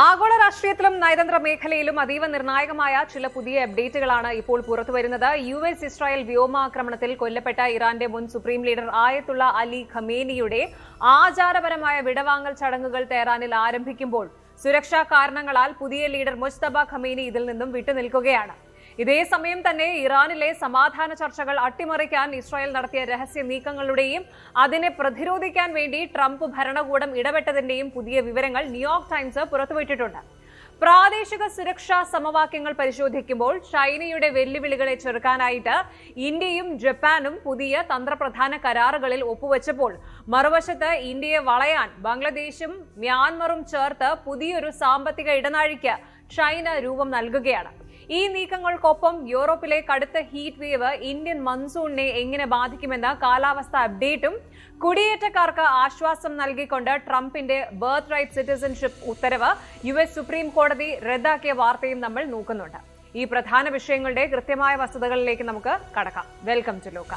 ആഗോള രാഷ്ട്രീയത്തിലും നയതന്ത്ര മേഖലയിലും അതീവ നിർണായകമായ ചില പുതിയ അപ്ഡേറ്റുകളാണ് ഇപ്പോൾ പുറത്തുവരുന്നത്. യുഎസ് ഇസ്രായേൽ വ്യോമാക്രമണത്തിൽ കൊല്ലപ്പെട്ട ഇറാന്റെ മുൻ സുപ്രീം ലീഡർ ആയത്തുള്ള അലി ഖമേനിയുടെ ആചാരപരമായ വിടവാങ്ങൽ ചടങ്ങുകൾ തെഹ്റാനിൽ ആരംഭിക്കുമ്പോൾ സുരക്ഷാ കാരണങ്ങളാൽ പുതിയ ലീഡർ മുജ്തബ ഖമേനി ഇതിൽ നിന്നും വിട്ടുനിൽക്കുകയാണ്. ഇതേസമയം തന്നെ ഇറാനിലെ സമാധാന ചർച്ചകൾ അട്ടിമറിക്കാൻ ഇസ്രായേൽ നടത്തിയ രഹസ്യ നീക്കങ്ങളുടെയും അതിനെ പ്രതിരോധിക്കാൻ വേണ്ടി ട്രംപ് ഭരണകൂടം ഇടപെട്ടതിന്റെയും പുതിയ വിവരങ്ങൾ ന്യൂയോർക്ക് ടൈംസ് പുറത്തുവിട്ടിട്ടുണ്ട്. പ്രാദേശിക സുരക്ഷാ സമവാക്യങ്ങൾ പരിശോധിക്കുമ്പോൾ ചൈനയുടെ വെല്ലുവിളികളെ ചെറുക്കാനായിട്ട് ഇന്ത്യയും ജപ്പാനും പുതിയ തന്ത്രപ്രധാന കരാറുകളിൽ ഒപ്പുവെച്ചപ്പോൾ മറുവശത്ത് ഇന്ത്യയെ വളയാൻ ബംഗ്ലാദേശും മ്യാൻമറും ചേർത്ത് പുതിയൊരു സാമ്പത്തിക ഇടനാഴിക്ക് ചൈന രൂപം നൽകുകയാണ്. ഈ നീക്കങ്ങൾക്കൊപ്പം യൂറോപ്പിലെ കടുത്ത ഹീറ്റ് വേവ് ഇന്ത്യൻ മൺസൂണിനെ എങ്ങനെ ബാധിക്കുമെന്ന കാലാവസ്ഥ അപ്ഡേറ്റും കുടിയേറ്റക്കാർക്ക് ആശ്വാസം നൽകിക്കൊണ്ട് ട്രംപിന്റെ ബർത്ത് റൈറ്റ് സിറ്റിസൺഷിപ്പ് ഉത്തരവ് യുഎസ് സുപ്രീം കോടതി റദ്ദാക്കിയ വാർത്തയും നമ്മൾ നോക്കുന്നുണ്ട്. ഈ പ്രധാന വിഷയങ്ങളുടെ കൃത്യമായ വസ്തുതകളിലേക്ക് നമുക്ക് കടക്കാം. വെൽക്കം ടു ലോക.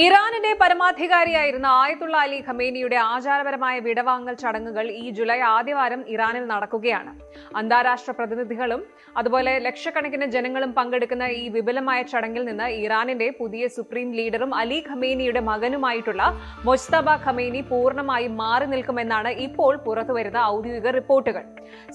ഇറാനിന്റെ പരമാധികാരിയായിരുന്ന ആയത്തുള്ള അലി ഖമേനിയുടെ ആചാരപരമായ വിടവാങ്ങൽ ചടങ്ങുകൾ ഈ ജൂലൈ ആദ്യവാരം ഇറാനിൽ നടക്കുകയാണ്. അന്താരാഷ്ട്ര പ്രതിനിധികളും അതുപോലെ ലക്ഷക്കണക്കിന് ജനങ്ങളും പങ്കെടുക്കുന്ന ഈ വിപുലമായ ചടങ്ങിൽ നിന്ന് ഇറാനിന്റെ പുതിയ സുപ്രീം ലീഡറും അലി ഖമേനിയുടെ മകനുമായിട്ടുള്ള മുജ്തബ ഖമേനി പൂർണ്ണമായും മാറി നിൽക്കുമെന്നാണ് ഇപ്പോൾ പുറത്തുവരുന്ന ഔദ്യോഗിക റിപ്പോർട്ടുകൾ.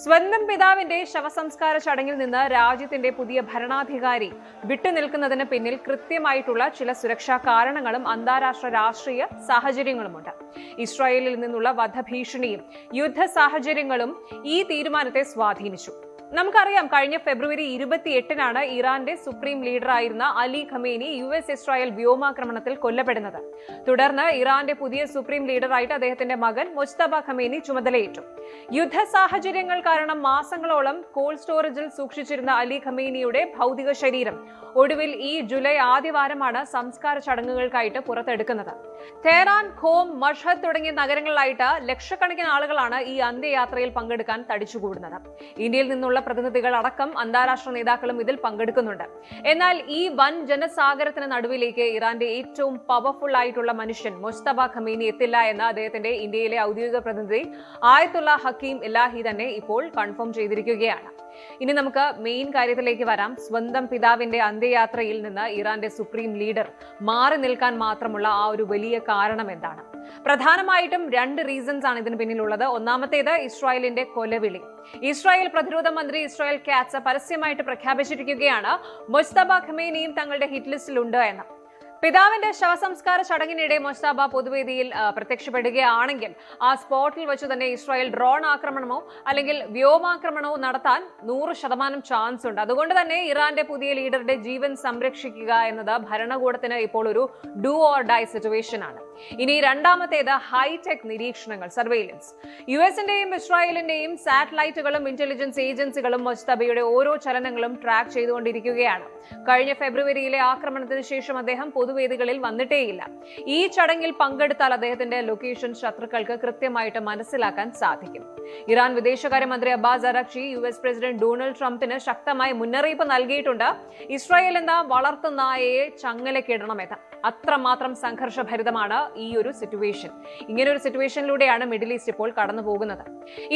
സ്വന്തം പിതാവിന്റെ ശവസംസ്കാര ചടങ്ങിൽ നിന്ന് രാജ്യത്തിന്റെ പുതിയ ഭരണാധികാരി വിട്ടുനിൽക്കുന്നതിന് പിന്നിൽ കൃത്യമായിട്ടുള്ള ചില സുരക്ഷാ കാരണങ്ങളും അന്താരാഷ്ട്ര രാഷ്ട്രീയ സാഹചര്യങ്ങളുമുണ്ട്. ഇസ്രായേലിൽ നിന്നുള്ള വധഭീഷണിയും യുദ്ധ സാഹചര്യങ്ങളും ഈ തീരുമാനത്തെ സ്വാധീനിച്ചു. നമുക്കറിയാം, കഴിഞ്ഞ ഫെബ്രുവരി 28-നാണ് ഇറാന്റെ സുപ്രീം ലീഡറായിരുന്ന അലി ഖമേനി യുഎസ് ഇസ്രായേൽ വ്യോമാക്രമണത്തിൽ കൊല്ലപ്പെടുന്നത്. തുടർന്ന് ഇറാന്റെ പുതിയ സുപ്രീം ലീഡറായിട്ട് അദ്ദേഹത്തിന്റെ മകൻ മുജ്തബ ഖമേനി ചുമതലയേറ്റു. യുദ്ധ സാഹചര്യങ്ങൾ കാരണം മാസങ്ങളോളം കോൾഡ് സ്റ്റോറേജിൽ സൂക്ഷിച്ചിരുന്ന അലി ഖമേനിയുടെ ഭൗതിക ശരീരം ഒടുവിൽ ഈ ജൂലൈ ആദ്യവാരമാണ് സംസ്കാര ചടങ്ങുകൾക്കായിട്ട് പുറത്തെടുക്കുന്നത്. തെഹ്റാൻ, ഖോം, മഷ്ഹദ് തുടങ്ങിയ നഗരങ്ങളിലായിട്ട് ലക്ഷക്കണക്കിന് ആളുകളാണ് ഈ അന്ത്യയാത്രയിൽ പങ്കെടുക്കാൻ തടിച്ചുകൂടുന്നത്. ഇന്ത്യയിൽ നിന്നുള്ള പ്രതിനിധികൾ അടക്കം അന്താരാഷ്ട്ര നേതാക്കളും ഇതിൽ പങ്കെടുക്കുന്നുണ്ട്. എന്നാൽ ഈ വൻ ജനസാഗരത്തിന് നടുവിലേക്ക് ഇറാന്റെ ഏറ്റവും പവർഫുൾ ആയിട്ടുള്ള മനുഷ്യൻ മുജ്തബ ഖമേനി എത്തില്ല എന്ന് അദ്ദേഹത്തിന്റെ ഇന്ത്യയിലെ ഔദ്യോഗിക പ്രതിനിധി ആയത്തുള്ള ഹക്കീം ഇലാഹി തന്നെ ഇപ്പോൾ കൺഫേം ചെയ്തിരിക്കുകയാണ്. ഇനി നമുക്ക് മെയിൻ കാര്യത്തിലേക്ക് വരാം. സ്വന്തം പിതാവിന്റെ അന്ത്യയാത്രയിൽ നിന്ന് ഇറാന്റെ സുപ്രീം ലീഡർ മാറി നിൽക്കാൻ മാത്രമുള്ള ആ ഒരു വലിയ കാരണം എന്താണ്? പ്രധാനമായിട്ടും രണ്ട് റീസൺസ് ആണ് ഇതിന് പിന്നിലുള്ളത്. ഒന്നാമത്തേത് ഇസ്രായേലിന്റെ കൊലവിളി. ഇസ്രായേൽ പ്രതിരോധ മന്ത്രി ഇസ്രായേൽ കാറ്റ്സ് പരസ്യമായിട്ട് പ്രഖ്യാപിച്ചിരിക്കുകയാണ് മുജ്തബ ഖമേനിയും തങ്ങളുടെ ഹിറ്റ് ലിസ്റ്റിലുണ്ട് എന്ന്. പിതാവിന്റെ ശവസംസ്കാര ചടങ്ങിനിടെ മുജ്തബ പൊതുവേദിയിൽ പ്രത്യക്ഷപ്പെടുകയാണെങ്കിൽ ആ സ്പോട്ടിൽ വെച്ച് തന്നെ ഇസ്രായേൽ ഡ്രോൺ ആക്രമണമോ അല്ലെങ്കിൽ വ്യോമാക്രമണമോ നടത്താൻ 100% ചാൻസ് ഉണ്ട്. അതുകൊണ്ട് തന്നെ ഇറാന്റെ പുതിയ ലീഡറുടെ ജീവൻ സംരക്ഷിക്കുക എന്നത് ഭരണകൂടത്തിന് ഇപ്പോൾ ഒരു ഡു ഓർ ഡൈ സിറ്റുവേഷൻ ആണ്. ഇനി രണ്ടാമത്തേത് ഹൈടെക് നിരീക്ഷണങ്ങൾ, സർവെയിലൻസ്. യുഎസിന്റെയും ഇസ്രായേലിന്റെയും സാറ്റലൈറ്റുകളും ഇന്റലിജൻസ് ഏജൻസികളും മുജ്തബയുടെ ഓരോ ചലനങ്ങളും ട്രാക്ക് ചെയ്തുകൊണ്ടിരിക്കുകയാണ്. കഴിഞ്ഞ ഫെബ്രുവരിയിലെ ആക്രമണത്തിന് ശേഷം അദ്ദേഹം പൊതുവേദികളിൽ വന്നിട്ടേയില്ല. ഈ ചടങ്ങിൽ പങ്കെടുത്താൽ അദ്ദേഹത്തിന്റെ ലൊക്കേഷൻ ശത്രുക്കൾക്ക് കൃത്യമായിട്ട് മനസ്സിലാക്കാൻ സാധിക്കും. ഇറാൻ വിദേശകാര്യമന്ത്രി അബ്ബാസ് അറാഖ്ചി യുഎസ് പ്രസിഡന്റ് ഡൊണാൾഡ് ട്രംപിന് ശക്തമായ മുന്നറിയിപ്പ് നൽകിയിട്ടുണ്ട്. ഇസ്രായേൽ എന്ന വളർത്തുനായയെ ചങ്ങലക്കിടണമെന്ന്. അത്രമാത്രം സംഘർഷഭരിതമാണ് ഈ ഒരു സിറ്റുവേഷൻ. ഇങ്ങനെ ഒരു സിറ്റുവേഷനിലൂടെയാണ് മിഡിൽ ഈസ്റ്റ് ഇപ്പോൾ കടന്നു പോകുന്നത്.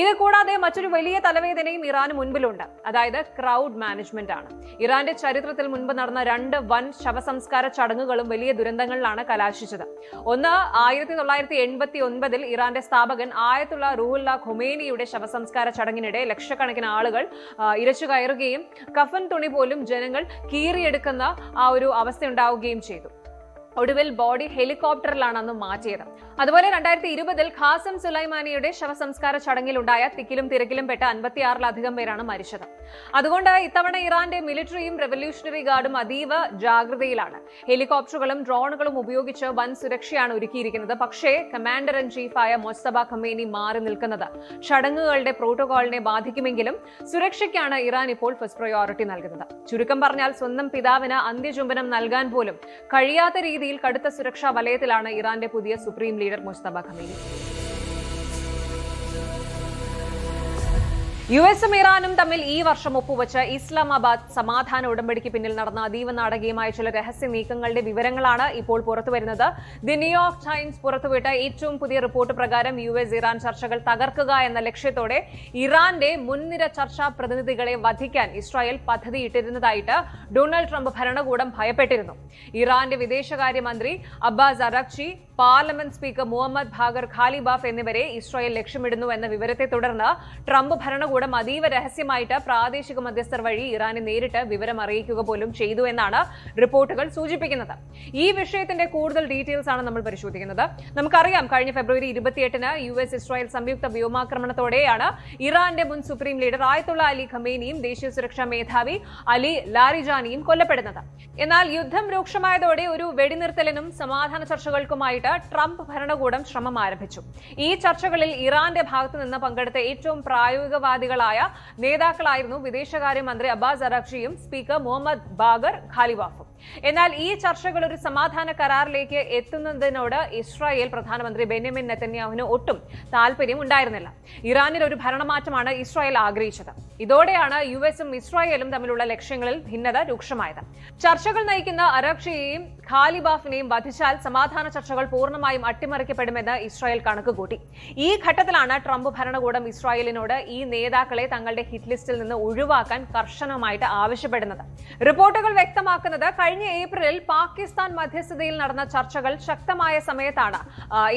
ഇത് കൂടാതെ മറ്റൊരു വലിയ തലവേദനയും ഇറാന് മുൻപിലുണ്ട്. അതായത് ക്രൗഡ് മാനേജ്മെന്റ് ആണ്. ഇറാന്റെ ചരിത്രത്തിൽ മുൻപ് നടന്ന 2 വൻ ശവസംസ്കാര ചടങ്ങുകളും വലിയ ദുരന്തങ്ങളിലാണ് കലാശിച്ചത്. ഒന്ന് 1989-ൽ ഇറാന്റെ സ്ഥാപകൻ ആയത്തുള്ള റൂഹുല്ല ഖൊമേനിയുടെ ശവസംസ്കാര ചടങ്ങിനിടെ ലക്ഷക്കണക്കിന് ആളുകൾ ഇരച്ചു കയറുകയും കഫൻ തുണി പോലും ജനങ്ങൾ കീറിയെടുക്കുന്ന ആ ഒരു അവസ്ഥ ഉണ്ടാവുകയും ചെയ്തു. ഒടുവിൽ ബോഡി ഹെലികോപ്റ്ററിലാണ് അന്ന് മാറ്റിയത്. അതുപോലെ 2020-ൽ ഖാസം സുലൈമാനിയുടെ ശവസംസ്കാര ചടങ്ങിലുണ്ടായ തിക്കിലും തിരക്കിലും പെട്ട 56-ലധികം പേരാണ് മരിച്ചത്. അതുകൊണ്ട് ഇത്തവണ ഇറാന്റെ മിലിറ്ററിയും റെവല്യൂഷണറി ഗാർഡും അതീവ ജാഗ്രതയിലാണ്. ഹെലികോപ്റ്ററുകളും ഡ്രോണുകളും ഉപയോഗിച്ച് വൻ സുരക്ഷയാണ് ഒരുക്കിയിരിക്കുന്നത്. പക്ഷേ കമാൻഡർ ഇൻ ചീഫായ മുജ്തബ ഖമേനി മാറി നിൽക്കുന്നത് ചടങ്ങുകളുടെ പ്രോട്ടോകോളിനെ ബാധിക്കുമെങ്കിലും സുരക്ഷയ്ക്കാണ് ഇറാൻ ഇപ്പോൾ ഫസ്റ്റ് പ്രയോറിറ്റി നൽകുന്നത്. ചുരുക്കം പറഞ്ഞാൽ സ്വന്തം പിതാവിന് അന്ത്യചുംബനം നൽകാൻ പോലും കഴിയാത്ത രീതിയിൽ കടുത്ത സുരക്ഷാ വലയത്തിലാണ് ഇറാന്റെ പുതിയ സുപ്രീം ലീഡർ മുജ്തബ ഖമേനി. യുഎസും ഇറാനും തമ്മിൽ ഈ വർഷം ഒപ്പുവെച്ച ഇസ്ലാമാബാദ് സമാധാന ഉടമ്പടിക്ക് പിന്നിൽ നടന്ന അതീവ നാടകീയമായ ചില രഹസ്യ നീക്കങ്ങളുടെ വിവരങ്ങളാണ് ഇപ്പോൾ പുറത്തുവരുന്നത്. ദി ന്യൂയോർക്ക് ടൈംസ് പുറത്തുവിട്ട ഏറ്റവും പുതിയ റിപ്പോർട്ട് പ്രകാരം യുഎസ് ഇറാൻ ചർച്ചകൾ തകർക്കുക എന്ന ലക്ഷ്യത്തോടെ ഇറാന്റെ മുൻനിര ചർച്ചാ പ്രതിനിധികളെ വധിക്കാൻ ഇസ്രായേൽ പദ്ധതിയിട്ടിരുന്നതായിട്ട് ഡൊണാൾഡ് ട്രംപ് ഭരണകൂടം ഭയപ്പെട്ടിരുന്നു. ഇറാന്റെ വിദേശകാര്യമന്ത്രി Abbas Araghchi, parliament speaker Mohammad Bagher Ghalibaf എന്നിവരെ ഇസ്രായേൽ ലക്ഷ്യമിടുന്നു എന്ന വിവരത്തെ തുടർന്ന് ട്രംപ് ഭരണകൂടം അതീവ രഹസ്യമായിട്ട് പ്രാദേശിക മധ്യസ്ഥർ വഴി ഇറാനെ നേരിട്ട് വിവരം അറിയിക്കുക പോലും ചെയ്തു എന്നാണ് റിപ്പോർട്ടുകൾ സൂചിപ്പിക്കുന്നത്. ഈ വിഷയത്തിന്റെ കൂടുതൽ ഡീറ്റെയിൽസ് ആണ് നമ്മൾ പരിശോധിക്കുന്നത്. നമുക്കറിയാം, കഴിഞ്ഞ ഫെബ്രുവരി 28-ന് യുഎസ് ഇസ്രായേൽ സംയുക്ത വ്യോമാക്രമണത്തോടെയാണ് ഇറാന്റെ മുൻ സുപ്രീം ലീഡർ ആയത്തുള്ള അലി ഖമേനിയും ദേശീയ സുരക്ഷാ മേധാവി അലി ലാരിജാനിയും കൊല്ലപ്പെടുന്നത്. എന്നാൽ യുദ്ധം രൂക്ഷമായതോടെ ഒരു വെടിനിർത്തലിനും സമാധാന ചർച്ചകൾക്കുമായിട്ട് ട്രംപ് ഭരണകൂടം ശ്രമം ആരംഭിച്ചു. ഈ ചർച്ചകളിൽ ഇറാന്റെ ഭാഗത്തു നിന്ന് പങ്കെടുത്ത ഏറ്റവും പ്രായോഗികവാദികളായ നേതാക്കളായിരുന്നു വിദേശകാര്യമന്ത്രി അബ്ബാസ് അറഗ്ചിയും സ്പീക്കർ മുഹമ്മദ് ബാഗർ ഖാലിബാഫും. എന്നാൽ ഈ ചർച്ചകൾ ഒരു സമാധാന കരാറിലേക്ക് എത്തുന്നതിനോട് ഇസ്രായേൽ പ്രധാനമന്ത്രി ബെന്യാമിൻ നെതന്യാഹുവിന് ഒട്ടും താല്പര്യം ഉണ്ടായിരുന്നില്ല. ഇറാനിൽ ഒരു ഭരണമാറ്റമാണ് ഇസ്രായേൽ ആഗ്രഹിച്ചത്. ഇതോടെയാണ് യുഎസും ഇസ്രായേലും തമ്മിലുള്ള ലക്ഷ്യങ്ങളിൽ ഭിന്നത രൂക്ഷമായത്. ചർച്ചകൾ നയിക്കുന്ന അറഗ്ചിയെയും ഖാലിബാഫിനെയും വധിച്ചാൽ സമാധാന ചർച്ചകൾ പൂർണ്ണമായും അട്ടിമറിക്കപ്പെടുമെന്ന് ഇസ്രായേൽ കണക്കുകൂട്ടി. ഈ ഘട്ടത്തിലാണ് ട്രംപ് ഭരണകൂടം ഇസ്രായേലിനോട് ഈ നേതാക്കളെ തങ്ങളുടെ ഹിറ്റ് ലിസ്റ്റിൽ നിന്ന് ഒഴിവാക്കാൻ കർശനമായിട്ട് ആവശ്യപ്പെടുന്നത്. റിപ്പോർട്ടുകൾ വ്യക്തമാക്കുന്നത് കഴിഞ്ഞ ഏപ്രിലിൽ പാകിസ്ഥാൻ മധ്യസ്ഥതയിൽ നടന്ന ചർച്ചകൾ ശക്തമായ സമയത്താണ്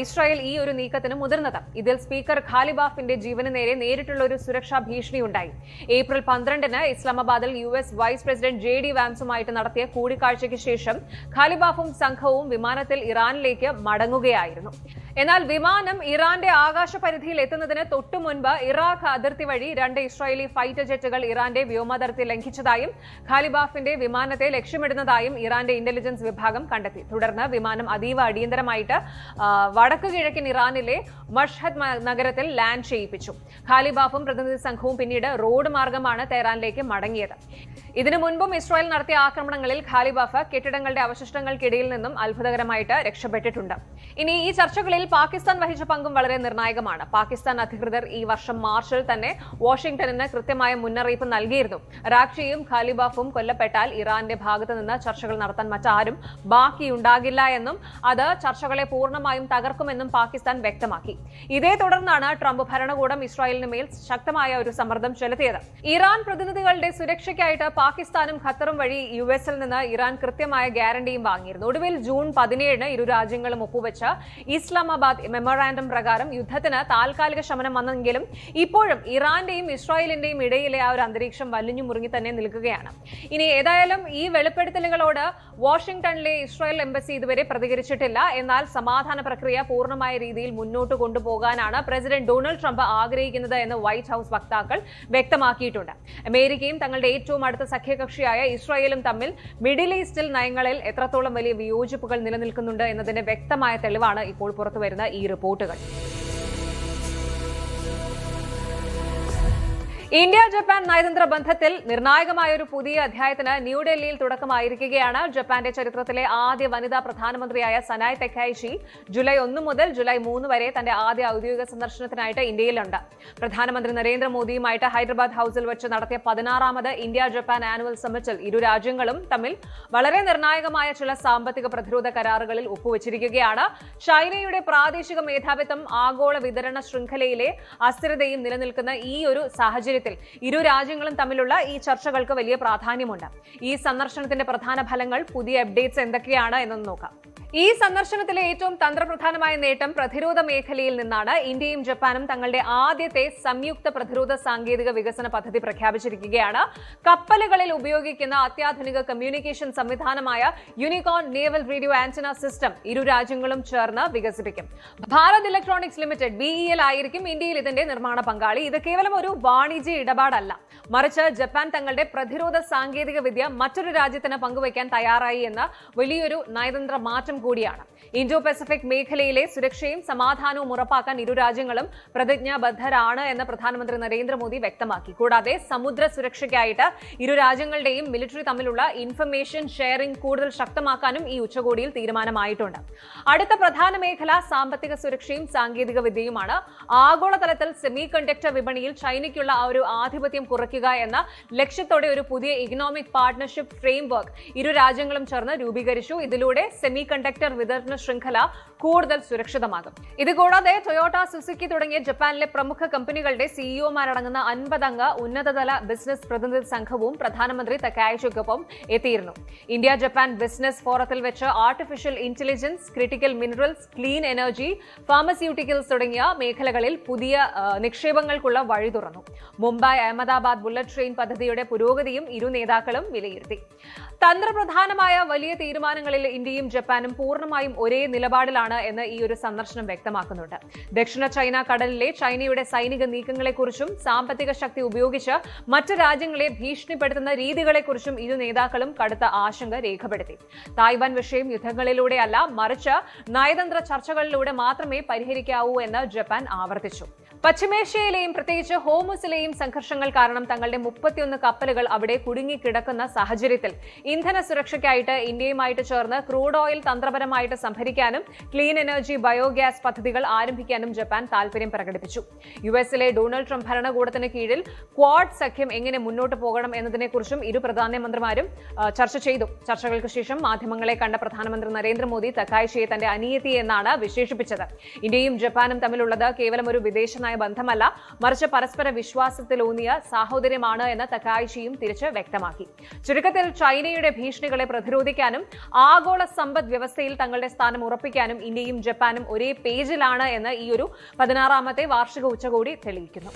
ഇസ്രായേൽ ഈ ഒരു നീക്കത്തിന് മുതിർന്നത്. ഇതിൽ സ്പീക്കർ ഖാലിബാഫിന്റെ ജീവന് നേരെ നേരിട്ടുള്ള ഒരു സുരക്ഷാ ഭീഷണി ഉണ്ടായി. ഏപ്രിൽ 12-ന് ഇസ്ലാമാബാദിൽ യുഎസ് വൈസ് പ്രസിഡന്റ് JD വാൻസുമായിട്ട് നടത്തിയ കൂടിക്കാഴ്ചയ്ക്ക് ശേഷം ഖാലിബാഫും സംഘവും വിമാനത്തിൽ ഇറാനിലേക്ക് മടങ്ങുകയായിരുന്നു. എന്നാൽ വിമാനം ഇറാന്റെ ആകാശ പരിധിയിൽ എത്തുന്നതിന് തൊട്ടു മുൻപ് ഇറാഖ് അതിർത്തി വഴി 2 ഇസ്രായേലി ഫൈറ്റർ ജെറ്റുകൾ ഇറാന്റെ വ്യോമാതിർത്തി ലംഘിച്ചതായും ഖാലിബാഫിന്റെ വിമാനത്തെ ലക്ഷ്യമിടുന്നതായും ഇറാന്റെ ഇന്റലിജൻസ് വിഭാഗം കണ്ടെത്തി. തുടർന്ന് വിമാനം അതീവ അടിയന്തരമായിട്ട് വടക്കു കിഴക്കൻ ഇറാനിലെ മഷ്ഹദ് നഗരത്തിൽ ലാൻഡ് ചെയ്യിപ്പിച്ചു. ഖാലിബാഫും പ്രതിനിധി സംഘവും പിന്നീട് റോഡ് മാർഗമാണ് തെഹ്റാനിലേക്ക് മടങ്ങിയത്. ഇതിനു മുൻപും ഇസ്രായേൽ നടത്തിയ ആക്രമണങ്ങളിൽ ഖാലിബാഫ് കെട്ടിടങ്ങളുടെ അവശിഷ്ടങ്ങൾക്കിടയിൽ നിന്നും അത്ഭുതകരമായിട്ട് രക്ഷപ്പെട്ടിട്ടുണ്ട്. ഇനി ഈ ചർച്ചകളിൽ പാകിസ്ഥാൻ വഹിച്ച പങ്കും വളരെ നിർണായകമാണ്. പാകിസ്ഥാൻ അധികൃതർ ഈ വർഷം മാർച്ചിൽ തന്നെ വാഷിംഗ്ടണിന് കൃത്യമായ മുന്നറിയിപ്പ് നൽകിയിരുന്നു. അറാഗ്ചിയും ഖാലിബാഫും കൊല്ലപ്പെട്ടാൽ ഇറാന്റെ ഭാഗത്ത് നിന്ന് ചർച്ചകൾ നടത്താൻ മറ്റാരും ബാക്കിയുണ്ടാകില്ല എന്നും അത് ചർച്ചകളെ പൂർണ്ണമായും തകർക്കുമെന്നും പാകിസ്ഥാൻ വ്യക്തമാക്കി. ഇതേ തുടർന്നാണ് ട്രംപ് ഭരണകൂടം ഇസ്രായേലിന് മേൽ ശക്തമായ ഒരു സമ്മർദ്ദം ചെലുത്തിയത്. ഇറാൻ പ്രതിനിധികളുടെ സുരക്ഷയ്ക്കായിട്ട് പാകിസ്ഥാനും ഖത്തറും വഴി യുഎസിൽ നിന്ന് ഇറാൻ കൃത്യമായ ഗ്യാരണ്ടിയും വാങ്ങിയിരുന്നു. ഒടുവിൽ ജൂൺ 17-ന് ഇരു രാജ്യങ്ങളും ഒപ്പുവെച്ച ഇസ്ലാമാബാദ് മെമ്മോറാണ്ടം പ്രകാരം യുദ്ധത്തിന് താൽക്കാലിക ശമനം വന്നെങ്കിലും ഇപ്പോഴും ഇറാന്റെയും ഇസ്രായേലിന്റെയും ഇടയിലെ ആ ഒരു അന്തരീക്ഷം വലിഞ്ഞു മുറുങ്ങി തന്നെ നിൽക്കുകയാണ്. ഇനി ഏതായാലും ഈ വെളിപ്പെടുത്തലുകളോട് വാഷിംഗ്ടണിലെ ഇസ്രായേൽ എംബസി ഇതുവരെ പ്രതികരിച്ചിട്ടില്ല. എന്നാൽ സമാധാന പ്രക്രിയ പൂർണ്ണമായ രീതിയിൽ മുന്നോട്ട് കൊണ്ടുപോകാനാണ് പ്രസിഡന്റ് ഡൊണാൾഡ് ട്രംപ് ആഗ്രഹിക്കുന്നത് എന്ന് വൈറ്റ് ഹൌസ് വക്താക്കൾ വ്യക്തമാക്കിയിട്ടുണ്ട്. അമേരിക്കയും തങ്ങളുടെ ഏറ്റവും അടുത്ത സഖ്യകക്ഷിയായ ഇസ്രായേലും തമ്മിൽ മിഡിൽ ഈസ്റ്റിൽ നയങ്ങളിൽ എത്രത്തോളം വലിയ വിയോജിപ്പുകൾ നിലനിൽക്കുന്നുണ്ട് എന്നതിന്റെ വ്യക്തമായ തെളിവാണ് ഇപ്പോൾ പുറത്തുവരുന്ന ഈ റിപ്പോർട്ടുകൾ. ഇന്ത്യ ജപ്പാൻ നയതന്ത്ര ബന്ധത്തിൽ നിർണായകമായ ഒരു പുതിയ അധ്യായത്തിന് ന്യൂഡൽഹിയിൽ തുടക്കമായിരിക്കുകയാണ്. ജപ്പാന്റെ ചരിത്രത്തിലെ ആദ്യ വനിതാ പ്രധാനമന്ത്രിയായ സനായ് തെക്കൈച്ചി ജൂലൈ 1 മുതൽ ജൂലൈ 3 വരെ തന്റെ ആദ്യ ഔദ്യോഗിക സന്ദർശനത്തിനായിട്ട് ഇന്ത്യയിലുണ്ട്. പ്രധാനമന്ത്രി നരേന്ദ്രമോദിയുമായിട്ട് ഹൈദരാബാദ് ഹൌസിൽ വെച്ച് നടത്തിയ 16ാമത് ഇന്ത്യ ജപ്പാൻ ആനുവൽ സമ്മിറ്റിൽ ഇരു രാജ്യങ്ങളും തമ്മിൽ വളരെ നിർണായകമായ ചില സാമ്പത്തിക പ്രതിരോധ കരാറുകളിൽ ഒപ്പുവച്ചിരിക്കുകയാണ്. ചൈനയുടെ പ്രാദേശിക മേധാവിത്വം, ആഗോള വിതരണ ശൃംഖലയിലെ അസ്ഥിരതയും നിലനിൽക്കുന്ന ഈ ഒരു സാഹചര്യത്തിൽ ഇരു രാജ്യങ്ങളും തമ്മിലുള്ള ഈ ചർച്ചകൾക്ക് വലിയ പ്രാധാന്യമുണ്ട്. ഈ സന്ദർശനത്തിന്റെ പ്രധാന ഫലങ്ങൾ, പുതിയ അപ്ഡേറ്റ്സ് എന്തൊക്കെയാണ് എന്നൊന്ന് നോക്കാം. ഈ സന്ദർശനത്തിലെ ഏറ്റവും തന്ത്രപ്രധാനമായ നേട്ടം പ്രതിരോധ മേഖലയിൽ നിന്നാണ്. ഇന്ത്യയും ജപ്പാനും തങ്ങളുടെ ആദ്യത്തെ സംയുക്ത പ്രതിരോധ സാങ്കേതിക വികസന പദ്ധതി പ്രഖ്യാപിച്ചിരിക്കുകയാണ്. കപ്പലുകളിൽ ഉപയോഗിക്കുന്ന അത്യാധുനിക കമ്മ്യൂണിക്കേഷൻ സംവിധാനമായ unicorn naval radio antenna system ഇരു രാജ്യങ്ങളും ചേർന്ന് വികസിപ്പിക്കും. ഭാരത് ഇലക്ട്രോണിക്സ് ലിമിറ്റഡ് BEL ആയിരിക്കും ഇന്ത്യയിൽ ഇതിന്റെ നിർമ്മാണ പങ്കാളി. ഇത് കേവലം ഒരു വാണിജ്യ ഇടപാടല്ല, മറിച്ച് ജപ്പാൻ തങ്ങളുടെ പ്രതിരോധ സാങ്കേതിക വിദ്യ മറ്റൊരു രാജ്യത്തിന് പങ്കുവയ്ക്കാൻ തയ്യാറായി എന്ന വലിയൊരു നയതന്ത്ര മാറ്റം കൂടിയാണ്. ഇൻഡോ പസഫിക് മേഖലയിലെ സുരക്ഷയും സമാധാനവും ഉറപ്പാക്കാൻ ഇരു രാജ്യങ്ങളും പ്രതിജ്ഞാബദ്ധരാണ് എന്ന് പ്രധാനമന്ത്രി നരേന്ദ്രമോദി വ്യക്തമാക്കി. കൂടാതെ സമുദ്ര സുരക്ഷയ്ക്കായിട്ട് ഇരു രാജ്യങ്ങളുടെയും മിലിറ്ററി തമ്മിലുള്ള ഇൻഫർമേഷൻ ഷെയറിംഗ് കൂടുതൽ ശക്തമാക്കാനും ഈ ഉച്ചകോടിയിൽ തീരുമാനമായിട്ടുണ്ട്. അടുത്ത പ്രധാന മേഖല സാമ്പത്തിക സുരക്ഷയും സാങ്കേതിക വിദ്യയുമാണ്. ആഗോളതലത്തിൽ സെമി കണ്ടക്ടർ വിപണിയിൽ ചൈനയ്ക്കുള്ള ആ ഒരു ആധിപത്യം കുറയ്ക്കുക എന്ന ലക്ഷ്യത്തോടെ ഒരു പുതിയ ഇക്കണോമിക് പാർട്ണർഷിപ്പ് ഫ്രെയിംവർക്ക് ഇരു രാജ്യങ്ങളും ചേർന്ന് രൂപീകരിച്ചു. ഇതിലൂടെ സെമി കണ്ടക്ടർ വിതരണ ശൃംഖല കൂടുതൽ സുരക്ഷിതമാകും. ഇതുകൂടാതെ ടൊയോട്ട, സുസുക്കി തുടങ്ങിയ ജപ്പാനിലെ പ്രമുഖ കമ്പനികളുടെ സിഇഒമാരടങ്ങുന്ന 50 അംഗ ഉന്നതതല ബിസിനസ് പ്രതിനിധി സംഘവും പ്രധാനമന്ത്രി തകായിച്ചിക്കൊപ്പം എത്തിയിരുന്നു. ഇന്ത്യ ജപ്പാൻ ബിസിനസ് ഫോറത്തിൽ വെച്ച് artificial intelligence, critical minerals, clean energy, pharmaceuticals തുടങ്ങിയ മേഖലകളിൽ പുതിയ നിക്ഷേപങ്ങൾക്കുള്ള വഴി തുറന്നു. മുംബൈ അഹമ്മദാബാദ് ബുള്ളറ്റ് ട്രെയിൻ പദ്ധതിയുടെ പുരോഗതിയും ഇരു നേതാക്കളും വിലയിരുത്തി. തന്ത്രപ്രധാനമായ വലിയ തീരുമാനങ്ങളിൽ ഇന്ത്യയും ജപ്പാനും പൂർണ്ണമായും ഒരേ നിലപാടിലാണ് എന്ന് ഈ ഒരു സന്ദർശനം വ്യക്തമാക്കുന്നുണ്ട്. ദക്ഷിണ ചൈന കടലിലെ ചൈനയുടെ സൈനിക നീക്കങ്ങളെക്കുറിച്ചും സാമ്പത്തിക ശക്തി ഉപയോഗിച്ച് മറ്റ് രാജ്യങ്ങളെ ഭീഷണിപ്പെടുത്തുന്ന രീതികളെക്കുറിച്ചും ഇരു നേതാക്കളും കടുത്ത ആശങ്ക രേഖപ്പെടുത്തി. തായ്വാൻ വിഷയം യുദ്ധങ്ങളിലൂടെയല്ല, മറിച്ച് നയതന്ത്ര ചർച്ചകളിലൂടെ മാത്രമേ പരിഹരിക്കാവൂ എന്ന് ജപ്പാൻ ആവർത്തിച്ചു. പശ്ചിമേഷ്യയിലെയും പ്രത്യേകിച്ച് ഹോർമുസിലെയും സംഘർഷങ്ങൾ കാരണം തങ്ങളുടെ 31 കപ്പലുകൾ അവിടെ കുടുങ്ങിക്കിടക്കുന്ന സാഹചര്യത്തിൽ ഇന്ധന സുരക്ഷയ്ക്കായിട്ട് ഇന്ത്യയുമായിട്ട് ചേർന്ന് ക്രൂഡ് ഓയിൽ തന്ത്രപരമായിട്ട് സംഭരിക്കാനും ക്ലീൻ എനർജി, ബയോഗ്യാസ് പദ്ധതികൾ ആരംഭിക്കാനും ജപ്പാൻ താൽപര്യം പ്രകടിപ്പിച്ചു. യുഎസിലെ ഡൊണാൾഡ് ട്രംപ് ഭരണകൂടത്തിന് കീഴിൽ ക്വാഡ് സഖ്യം എങ്ങനെ മുന്നോട്ട് പോകണം എന്നതിനെക്കുറിച്ചും ഇരു പ്രധാനമന്ത്രിമാരും ചർച്ച ചെയ്തു. ചർച്ചകൾക്ക് ശേഷം മാധ്യമങ്ങളെ കണ്ട പ്രധാനമന്ത്രി നരേന്ദ്രമോദി തകായിച്ചിയെ തന്റെ അനിയത്തി എന്നാണ് വിശേഷിപ്പിച്ചത്. ഇന്ത്യയും ജപ്പാനും തമ്മിലുള്ളത് കേവലം ഒരു വിദേശ ബന്ധമല്ല, മറിച്ച് പരസ്പര വിശ്വാസത്തിലൂന്നിയ സാഹോദര്യമാണ് എന്ന് തകായിച്ചിയും തിരിച്ച് വ്യക്തമാക്കി. ചുരുക്കത്തിൽ ചൈനയുടെ ഭീഷണികളെ പ്രതിരോധിക്കാനും ആഗോള സമ്പദ് വ്യവസ്ഥയിൽ തങ്ങളുടെ സ്ഥാനം ഉറപ്പിക്കാനും ഇന്ത്യയും ജപ്പാനും ഒരേ പേജിലാണ് എന്ന് ഈ ഒരു 16ാമത്തെ വാർഷിക ഉച്ചകോടി തെളിയിക്കുന്നു.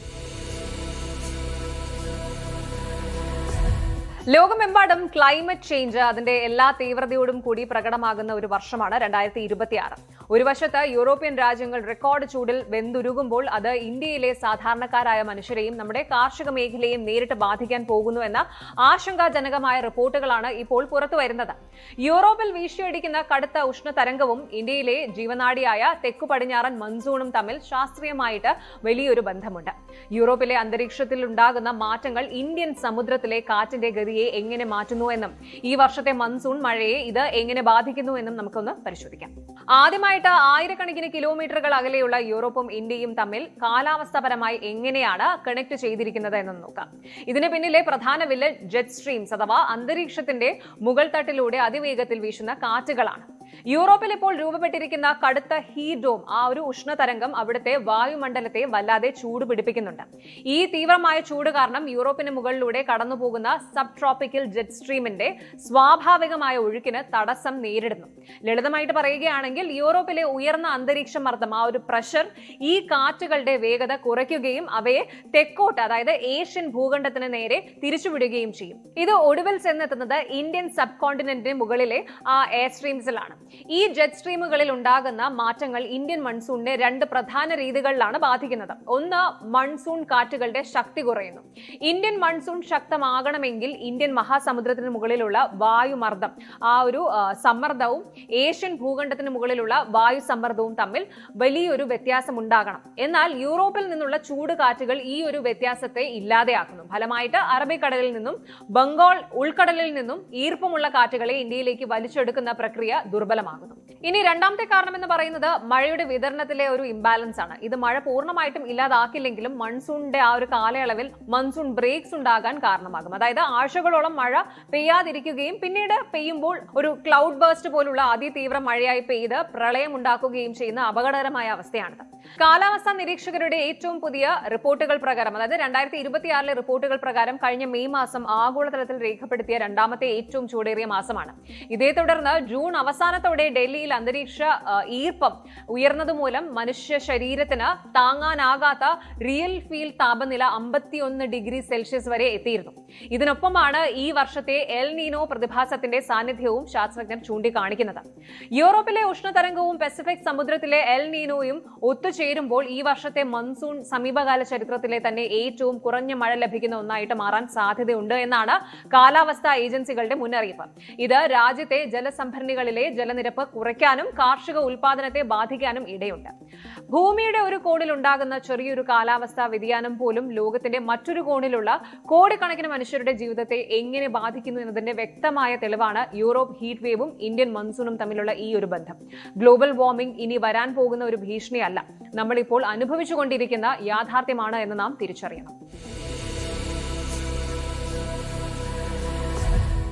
ലോകമെമ്പാടും ക്ലൈമറ്റ് ചേഞ്ച് അതിന്റെ എല്ലാ തീവ്രതയോടും കൂടി പ്രകടമാകുന്ന ഒരു വർഷമാണ് 2026. ഒരു വശത്ത് യൂറോപ്യൻ രാജ്യങ്ങൾ റെക്കോർഡ് ചൂടിൽ വെന്തുരുകുമ്പോൾ അത് ഇന്ത്യയിലെ സാധാരണക്കാരായ മനുഷ്യരെയും നമ്മുടെ കാർഷിക മേഖലയെയും നേരിട്ട് ബാധിക്കാൻ പോകുന്നു എന്ന ആശങ്കാജനകമായ റിപ്പോർട്ടുകളാണ് ഇപ്പോൾ പുറത്തുവരുന്നത്. യൂറോപ്പിൽ വീശിയടിക്കുന്ന കടുത്ത ഉഷ്ണതരംഗവും ഇന്ത്യയിലെ ജീവനാഡിയായ തെക്കു പടിഞ്ഞാറൻ മൺസൂണും തമ്മിൽ ശാസ്ത്രീയമായിട്ട് വലിയൊരു ബന്ധമുണ്ട്. യൂറോപ്പിലെ അന്തരീക്ഷത്തിൽ ഉണ്ടാകുന്ന മാറ്റങ്ങൾ ഇന്ത്യൻ സമുദ്രത്തിലെ കാറ്റിന്റെ ഗതിയെ എങ്ങനെ മാറ്റുന്നു എന്നും ഈ വർഷത്തെ മൺസൂൺ മഴയെ ഇത് എങ്ങനെ ബാധിക്കുന്നു എന്നും നമുക്കൊന്ന് പരിശോധിക്കാം. ആദ്യമായിട്ട് ആയിരക്കണക്കിന് കിലോമീറ്ററുകൾ അകലെയുള്ള യൂറോപ്പും ഇന്ത്യയും തമ്മിൽ കാലാവസ്ഥാപരമായി എങ്ങനെയാണ് കണക്ട് ചെയ്തിരിക്കുന്നത് എന്ന് നോക്കാം. ഇതിന് പിന്നിലെ പ്രധാന വില്ല് ജെറ്റ് സ്ട്രീംസ് അഥവാ അന്തരീക്ഷത്തിന്റെ മുകൾ തട്ടിലൂടെ അതിവേഗത്തിൽ വീശുന്ന കാറ്റുകളാണ്. യൂറോപ്പിൽ ഇപ്പോൾ രൂപപ്പെട്ടിരിക്കുന്ന കടുത്ത ഹീറ്റ് ഡോം, ആ ഒരു ഉഷ്ണതരംഗം അവിടുത്തെ വായുമണ്ഡലത്തെ വല്ലാതെ ചൂട് പിടിപ്പിക്കുന്നുണ്ട്. ഈ തീവ്രമായ ചൂട് കാരണം യൂറോപ്പിന് മുകളിലൂടെ കടന്നുപോകുന്ന സബ് ട്രോപ്പിക്കൽ ജെറ്റ് സ്ട്രീമിന്റെ സ്വാഭാവികമായ ഒഴുക്കിന് തടസ്സം നേരിടുന്നു. ലളിതമായിട്ട് പറയുകയാണെങ്കിൽ യൂറോപ്പിലെ ഉയർന്ന അന്തരീക്ഷ മർദ്ദം, ആ ഒരു പ്രഷർ ഈ കാറ്റുകളുടെ വേഗത കുറയ്ക്കുകയും അവയെ തെക്കോട്ട്, അതായത് ഏഷ്യൻ ഭൂഖണ്ഡത്തിന് നേരെ തിരിച്ചുവിടുകയും ചെയ്യും. ഇത് ഒടുവിൽ ചെന്നെത്തുന്നത് ഇന്ത്യൻ സബ് കോണ്ടിനെന്റിന് മുകളിലെ ആ എയർ സ്ട്രീംസിലാണ്. ഈ ജെറ്റ് സ്ട്രീമുകളിൽ ഉണ്ടാകുന്ന മാറ്റങ്ങൾ ഇന്ത്യൻ മൺസൂണിനെ 2 പ്രധാന രീതികളിലാണ് ബാധിക്കുന്നത്. ഒന്ന്, മൺസൂൺ കാറ്റുകളുടെ ശക്തി കുറയുന്നു. ഇന്ത്യൻ മൺസൂൺ ശക്തമാകണമെങ്കിൽ ഇന്ത്യൻ മഹാസമുദ്രത്തിന് മുകളിലുള്ള വായുമർദ്ദം, ആ ഒരു സമ്മർദ്ദവും ഏഷ്യൻ ഭൂഖണ്ഡത്തിന് മുകളിലുള്ള വായു സമ്മർദ്ദവും തമ്മിൽ വലിയൊരു വ്യത്യാസം ഉണ്ടാകണം. എന്നാൽ യൂറോപ്പിൽ നിന്നുള്ള ചൂട് കാറ്റുകൾ ഈ ഒരു വ്യത്യാസത്തെ ഇല്ലാതെയാക്കുന്നു. ഫലമായിട്ട് അറബിക്കടലിൽ നിന്നും ബംഗാൾ ഉൾക്കടലിൽ നിന്നും ഈർപ്പമുള്ള കാറ്റുകളെ ഇന്ത്യയിലേക്ക് വലിച്ചെടുക്കുന്ന പ്രക്രിയ ദുർബലമാകുന്നു. ഇനി രണ്ടാമത്തെ കാരണം എന്ന് പറയുന്നത് മഴയുടെ വിതരണത്തിലെ ഒരു ഇംബാലൻസ് ആണ്. ഇത് മഴ പൂർണ്ണമായിട്ടും ഇല്ലാതാക്കില്ലെങ്കിലും മൺസൂണിന്റെ ആ ഒരു കാലയളവിൽ മൺസൂൺ ബ്രേക്സ് ഉണ്ടാകാൻ കാരണമാകും. അതായത് ആഴ്ചകളോളം മഴ പെയ്യാതിരിക്കുകയും പിന്നീട് പെയ്യുമ്പോൾ ഒരു ക്ലൗഡ് ബേസ്റ്റ് പോലുള്ള അതിതീവ്ര മഴയായി പെയ്ത് പ്രളയം ഉണ്ടാക്കുകയും ചെയ്യുന്ന അപകടകരമായ അവസ്ഥയാണിത്. കാലാവസ്ഥാ നിരീക്ഷകരുടെ ഏറ്റവും പുതിയ റിപ്പോർട്ടുകൾ പ്രകാരം, അതായത് 2026 റിപ്പോർട്ടുകൾ പ്രകാരം കഴിഞ്ഞ മെയ് മാസം ആഗോളതലത്തിൽ രേഖപ്പെടുത്തിയ 2ാമത്തെ ഏറ്റവും ചൂടേറിയ മാസമാണ്. ഇതേ തുടർന്ന് ജൂൺ അവസാനത്തോടെ ഡൽഹിയിൽ അന്തരീക്ഷ ഈർപ്പം ഉയർന്നതുമൂലം മനുഷ്യ ശരീരത്തിന് താങ്ങാനാകാത്ത റിയൽ ഫീൽ താപനില 51 ഡിഗ്രി സെൽഷ്യസ് വരെ എത്തിയിരുന്നു. ഇതിനൊപ്പമാണ് ഈ വർഷത്തെ എൽ നീനോ പ്രതിഭാസത്തിന്റെ സാന്നിധ്യവും ശാസ്ത്രജ്ഞർ ചൂണ്ടിക്കാണിക്കുന്നത്. യൂറോപ്പിലെ ഉഷ്ണതരംഗവും പസഫിക് സമുദ്രത്തിലെ എൽ നീനോയും ഒത്തുചേരുമ്പോൾ ഈ വർഷത്തെ മൺസൂൺ സമീപകാല ചരിത്രത്തിലെ തന്നെ ഏറ്റവും കുറഞ്ഞ മഴ ലഭിക്കുന്ന ഒന്നായിട്ട് മാറാൻ സാധ്യതയുണ്ട് എന്നാണ് കാലാവസ്ഥാ ഏജൻസികളുടെ മുന്നറിയിപ്പ്. ഇത് രാജ്യത്തെ ജലസംഭരണികളിലെ ജലനിരപ്പ് കുറയ്ക്കാനും കാർഷിക ഉൽപാദനത്തെ ബാധിക്കാനും ഇടയുണ്ട്. ഭൂമിയുടെ ഒരു കോണിൽ ഉണ്ടാകുന്ന ചെറിയൊരു കാലാവസ്ഥാ വ്യതിയാനം പോലും ലോകത്തിന്റെ മറ്റൊരു കോണിലുള്ള കോടിക്കണക്കിന് മനുഷ്യരുടെ ജീവിതത്തെ എങ്ങനെ ബാധിക്കുന്നു എന്നതിന്റെ വ്യക്തമായ തെളിവാണ് യൂറോപ്പ് ഹീറ്റ് വേവും ഇന്ത്യൻ മൺസൂണും തമ്മിലുള്ള ഈ ഒരു ബന്ധം. ഗ്ലോബൽ വാർമിംഗ് ഇനി വരാൻ പോകുന്ന ഒരു ഭീഷണിയല്ല, നമ്മളിപ്പോൾ അനുഭവിച്ചുകൊണ്ടിരിക്കുന്ന യാഥാർത്ഥ്യമാണ് എന്ന് നാം തിരിച്ചറിയണം.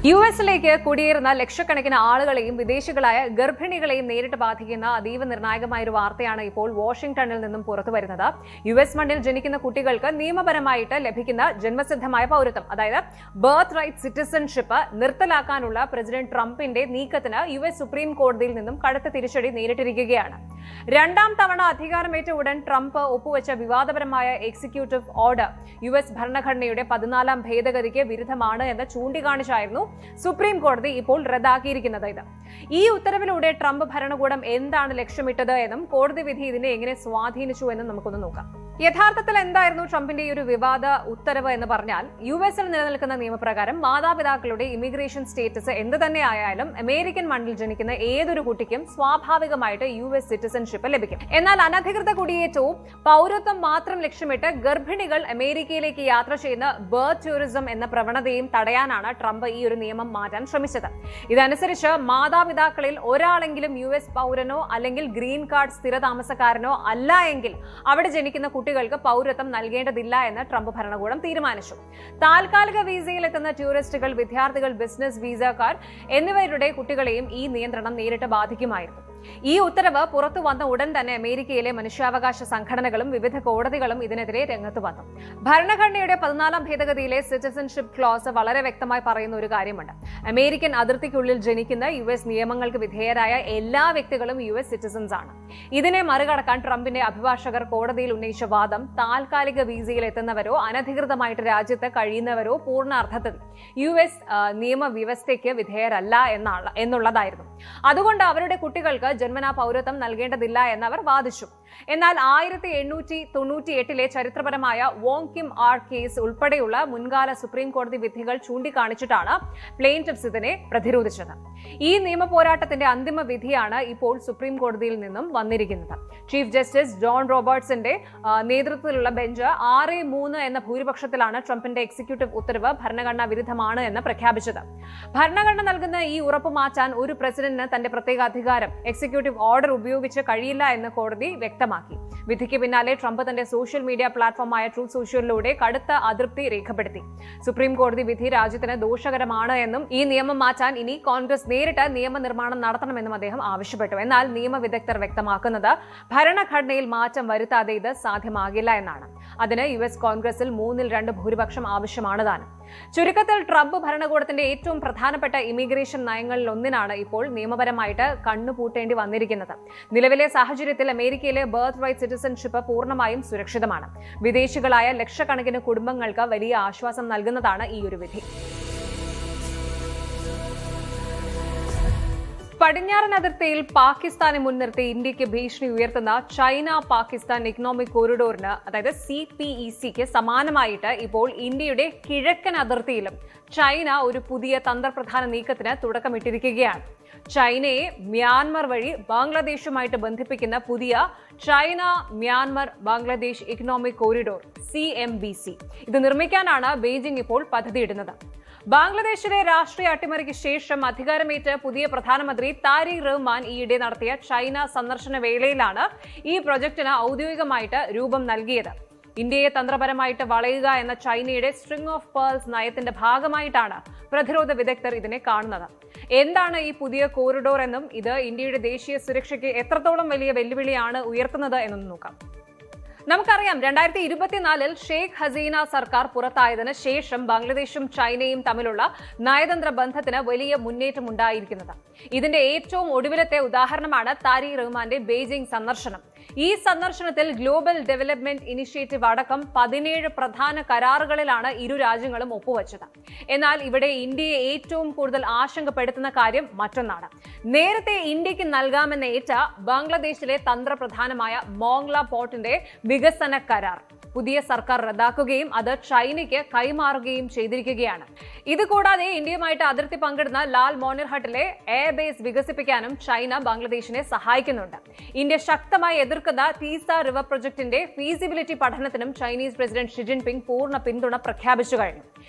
യുഎസിലേക്ക് കുടിയേറുന്ന ലക്ഷക്കണക്കിന് ആളുകളെയും വിദേശികളായ ഗർഭിണികളെയും നേരിട്ട് ബാധിക്കുന്ന അതീവ നിർണായകമായ ഒരു വാർത്തയാണ് ഇപ്പോൾ വാഷിംഗ്ടണിൽ നിന്നും പുറത്തുവരുന്നത്. യുഎസ് മണ്ണിൽ ജനിക്കുന്ന കുട്ടികൾക്ക് നിയമപരമായിട്ട് ലഭിക്കുന്ന ജന്മസിദ്ധമായ പൗരത്വം, അതായത് ബർത്ത് റൈറ്റ് സിറ്റിസൺഷിപ്പ് നിർത്തലാക്കാനുള്ള പ്രസിഡന്റ് ട്രംപിന്റെ നീക്കത്തിന് യുഎസ് സുപ്രീം കോടതിയിൽ നിന്നും കടുത്ത തിരിച്ചടി നേരിട്ടിരിക്കുകയാണ്. രണ്ടാം തവണ അധികാരമേറ്റ ഉടൻ ട്രംപ് ഒപ്പുവെച്ച വിവാദപരമായ എക്സിക്യൂട്ടീവ് ഓർഡർ യുഎസ് ഭരണഘടനയുടെ 14ാം ഭേദഗതിക്ക് വിരുദ്ധമാണ് എന്ന് ചൂണ്ടിക്കാണിച്ചായിരുന്നു സുപ്രീം കോടതി ഇപ്പോൾ റദ്ദാക്കിയിരിക്കുന്നത്. ഈ ഉത്തരവിലൂടെ ട്രംപ് ഭരണകൂടം എന്താണ് ലക്ഷ്യമിട്ടത് എന്നും കോടതി വിധി ഇതിനെ എങ്ങനെ സ്വാധീനിച്ചു എന്നും നമുക്കൊന്ന് നോക്കാം. യഥാർത്ഥത്തിൽ എന്തായിരുന്നു ട്രംപിന്റെ ഈ ഒരു വിവാദ ഉത്തരവ് എന്ന് പറഞ്ഞാൽ, യുഎസിൽ നിലനിൽക്കുന്ന നിയമപ്രകാരം മാതാപിതാക്കളുടെ ഇമിഗ്രേഷൻ സ്റ്റേറ്റസ് എന്ത് തന്നെ ആയാലും അമേരിക്കൻ മണ്ണിൽ ജനിക്കുന്ന ഏതൊരു കുട്ടിക്കും സ്വാഭാവികമായിട്ട് യുഎസ് സിറ്റിസൺഷിപ്പ് ലഭിക്കും. എന്നാൽ അനധികൃത കുടിയേറ്റവും പൗരത്വം മാത്രം ലക്ഷ്യമിട്ട് ഗർഭിണികൾ അമേരിക്കയിലേക്ക് യാത്ര ചെയ്യുന്ന ബർത്ത് ടൂറിസം എന്ന പ്രവണതയും തടയാനാണ് ട്രംപ് ഈ ഒരു നിയമം മാറ്റാൻ ശ്രമിച്ചത്. ഇതനുസരിച്ച് മാതാപിതാക്കളിൽ ഒരാളെങ്കിലും യുഎസ് പൗരനോ അല്ലെങ്കിൽ ഗ്രീൻ കാർഡ് സ്ഥിര താമസക്കാരനോ അല്ല എങ്കിൽ അവിടെ ജനിക്കുന്ന കുട്ടികൾക്ക് പൗരത്വം നൽകേണ്ടതില്ല എന്ന് ട്രംപ് ഭരണകൂടം തീരുമാനിച്ചു. താൽക്കാലിക വിസയിൽ എത്തുന്ന ടൂറിസ്റ്റുകൾ, വിദ്യാർത്ഥികൾ, ബിസിനസ് വിസക്കാർ എന്നിവരുടെ കുട്ടികളെയും ഈ നിയന്ത്രണം നേരിട്ട് ബാധിക്കുമായിരുന്നു. ഈ ഉത്തരവ് പുറത്തു വന്ന ഉടൻ തന്നെ അമേരിക്കയിലെ മനുഷ്യാവകാശ സംഘടനകളും വിവിധ കോടതികളും ഇതിനെതിരെ രംഗത്ത് വന്നു. ഭരണഘടനയുടെ 14ാം ഭേദഗതിയിലെ സിറ്റിസൺഷിപ്പ് ക്ലോസ് വളരെ വ്യക്തമായി പറയുന്ന ഒരു കാര്യമുണ്ട്. അമേരിക്കൻ അതിർത്തിക്കുള്ളിൽ ജനിക്കുന്ന യുഎസ് നിയമങ്ങൾക്ക് വിധേയരായ എല്ലാ വ്യക്തികളും യുഎസ് സിറ്റിസൺസ് ആണ്. ഇതിനെ മറികടക്കാൻ ട്രംപിന്റെ അഭിഭാഷകർ കോടതിയിൽ ഉന്നയിച്ച വാദം താൽക്കാലിക വിസയിൽ എത്തുന്നവരോ അനധികൃതമായിട്ട് രാജ്യത്ത് കഴിയുന്നവരോ പൂർണ്ണ അർത്ഥത്തിൽ യുഎസ് നിയമവ്യവസ്ഥയ്ക്ക് വിധേയരല്ല എന്നുള്ളതായിരുന്നു. അതുകൊണ്ട് അവരുടെ കുട്ടികൾക്ക് ജന്മനാ പൗരത്വം നൽകേണ്ടതില്ല എന്നവർ വാദിച്ചു. എന്നാൽ 1898 ചരിത്രപരമായ വോങ് കിം ആർ കേസ് ഉൾപ്പെടെയുള്ള മുൻകാല സുപ്രീം കോടതി വിധികൾ ചൂണ്ടിക്കാണിച്ചിട്ടാണ് പ്ലെയിന്റിഫ്സ് ഇതിനെ പ്രതിരോധിച്ചത്. ഈ നിയമ പോരാട്ടത്തിന്റെ അന്തിമ വിധിയാണ് ഇപ്പോൾ സുപ്രീം കോടതിയിൽ നിന്നും വന്നിരിക്കുന്നത്. ചീഫ് ജസ്റ്റിസ് ജോൺ റോബർട്ട്സിന്റെ നേതൃത്വത്തിലുള്ള ബെഞ്ച് 6-3 എന്ന ഭൂരിപക്ഷത്തിലാണ് ട്രംപിന്റെ എക്സിക്യൂട്ടീവ് ഉത്തരവ് ഭരണഘടനാ വിരുദ്ധമാണ് എന്ന് പ്രഖ്യാപിച്ചത്. ഭരണഘടന നൽകുന്ന ഈ ഉറപ്പ് മാറ്റാൻ ഒരു പ്രസിഡന്റിന് തന്റെ പ്രത്യേക അധികാരം എക്സിക്യൂട്ടീവ് ഓർഡർ ഉപയോഗിച്ച് കഴിയില്ല എന്ന് കോടതി വ്യക്തമാക്കി. വിധിക്ക് പിന്നാലെ ട്രംപ് തന്റെ സോഷ്യൽ മീഡിയ പ്ലാറ്റ്ഫോമായ ട്രൂത്ത് സോഷ്യലിലൂടെ കടുത്ത അതൃപ്തി രേഖപ്പെടുത്തി. സുപ്രീം കോടതി വിധി രാജ്യത്തിന് ദോഷകരമാണ് എന്നും ഈ നിയമം മാറ്റാൻ ഇനി കോൺഗ്രസ് നേരിട്ട് നിയമനിർമ്മാണം നടത്തണമെന്നും അദ്ദേഹം ആവശ്യപ്പെട്ടു. എന്നാൽ നിയമവിദഗ്ധർ വ്യക്തമാക്കുന്നത് ഭരണഘടനയിൽ മാറ്റം വരുത്താതെ ഇത് സാധ്യമാകില്ല എന്നാണ്. അതിന് യുഎസ് കോൺഗ്രസിൽ 3/2 ഭൂരിപക്ഷം ആവശ്യമാണ് താനും. ചുരുക്കത്തിൽ ട്രംപ് ഭരണകൂടത്തിന്റെ ഏറ്റവും പ്രധാനപ്പെട്ട ഇമിഗ്രേഷൻ നയങ്ങളിൽ ഒന്നിനാണ് ഇപ്പോൾ നിയമപരമായിട്ട് കണ്ണുപൂട്ടേണ്ടി വന്നിരിക്കുന്നത്. നിലവിലെ സാഹചര്യത്തിൽ അമേരിക്കയിലെ ബർത്ത് റൈറ്റ് സിറ്റിസൺഷിപ്പ് പൂർണ്ണമായും സുരക്ഷിതമാണ്. വിദേശികളായ ലക്ഷക്കണക്കിന് കുടുംബങ്ങൾക്ക് വലിയ ആശ്വാസം നൽകുന്നതാണ് ഈ ഒരു വിധി. പടിഞ്ഞാറൻ അതിർത്തിയിൽ പാകിസ്ഥാനെ മുൻനിർത്തി ഇന്ത്യക്ക് ഭീഷണി ഉയർത്തുന്ന ചൈന പാകിസ്ഥാൻ ഇക്കണോമിക് കോറിഡോറിന്, അതായത് CPECക്ക് സമാനമായിട്ട് ഇപ്പോൾ ഇന്ത്യയുടെ കിഴക്കൻ അതിർത്തിയിലും ചൈന ഒരു പുതിയ തന്ത്രപ്രധാന നീക്കത്തിന് തുടക്കമിട്ടിരിക്കുകയാണ്. ചൈനയെ മ്യാൻമർ വഴി ബംഗ്ലാദേശുമായിട്ട് ബന്ധിപ്പിക്കുന്ന പുതിയ China Myanmar Bangladesh economic corridor CMBC ഇത് നിർമ്മിക്കാനാണ് ബെയ്ജിംഗ് ഇപ്പോൾ പദ്ധതിയിടുന്നത്. ബംഗ്ലാദേശിലെ രാഷ്ട്രീയ അട്ടിമറിക്ക് ശേഷം അധികാരമേറ്റ് പുതിയ പ്രധാനമന്ത്രി താരിഖ് റഹ്മാൻ ഈയിടെ നടത്തിയ ചൈന സന്ദർശന വേളയിലാണ് ഈ പ്രൊജക്ടിന് ഔദ്യോഗികമായിട്ട് രൂപം നൽകിയത്. ഇന്ത്യയെ തന്ത്രപരമായിട്ട് വളയുക എന്ന ചൈനയുടെ സ്ട്രിംഗ് ഓഫ് പേൾസ് നയത്തിന്റെ ഭാഗമായിട്ടാണ് പ്രതിരോധ വിദഗ്ധർ ഇതിനെ കാണുന്നത്. എന്താണ് ഈ പുതിയ കോറിഡോർ എന്നും ഇത് ഇന്ത്യയുടെ ദേശീയ സുരക്ഷയ്ക്ക് എത്രത്തോളം വലിയ വെല്ലുവിളിയാണ് ഉയർത്തുന്നത് എന്നും നോക്കാം. നമുക്കറിയാം, 2024 ഷെയ്ഖ് ഹസീന സർക്കാർ പുറത്തായതിനു ശേഷം ബംഗ്ലാദേശും ചൈനയും തമ്മിലുള്ള നയതന്ത്ര ബന്ധത്തിന് വലിയ മുന്നേറ്റം ഉണ്ടായിരിക്കുന്നത്. ഇതിന്റെ ഏറ്റവും ഒടുവിലത്തെ ഉദാഹരണമാണ് താരിഖ് റഹ്മാന്റെ ബെയ്ജിംഗ് സന്ദർശനം. ഈ സന്ദർശനത്തിൽ ഗ്ലോബൽ ഡെവലപ്മെന്റ് ഇനിഷ്യേറ്റീവ് അടക്കം 17 പ്രധാന കരാറുകളിലാണ് ഇരു രാജ്യങ്ങളും ഒപ്പുവെച്ചത്. എന്നാൽ ഇവിടെ ഇന്ത്യയെ ഏറ്റവും കൂടുതൽ ആശങ്കപ്പെടുത്തുന്ന കാര്യം മറ്റൊന്നാണ്. നേരത്തെ ഇന്ത്യക്ക് നൽകാമെന്ന് ഏറ്റ ബംഗ്ലാദേശിലെ തന്ത്രപ്രധാനമായ മോംഗ്ല പോർട്ടിന്റെ വികസന കരാർ. പുതിയ സർക്കാർ റദ്ദാക്കുകയും അത് ചൈനയ്ക്ക് കൈമാറുകയും ചെയ്തിരിക്കുകയാണ്. ഇതുകൂടാതെ ഇന്ത്യയുമായിട്ട് അതിർത്തി പങ്കിടുന്ന ലാൽ മോനർഹട്ടിലെ എയർബേസ് വികസിപ്പിക്കാനും ചൈന ബംഗ്ലാദേശിനെ സഹായിക്കുന്നുണ്ട്. ഇന്ത്യ ശക്തമായി എതിർക്കുന്ന തീസ റിവർ പ്രൊജക്ടിന്റെ ഫീസിബിലിറ്റി പഠനത്തിനും ചൈനീസ് പ്രസിഡന്റ് ഷി ജിൻപിങ് പൂർണ്ണ പിന്തുണ പ്രഖ്യാപിച്ചു കഴിഞ്ഞു.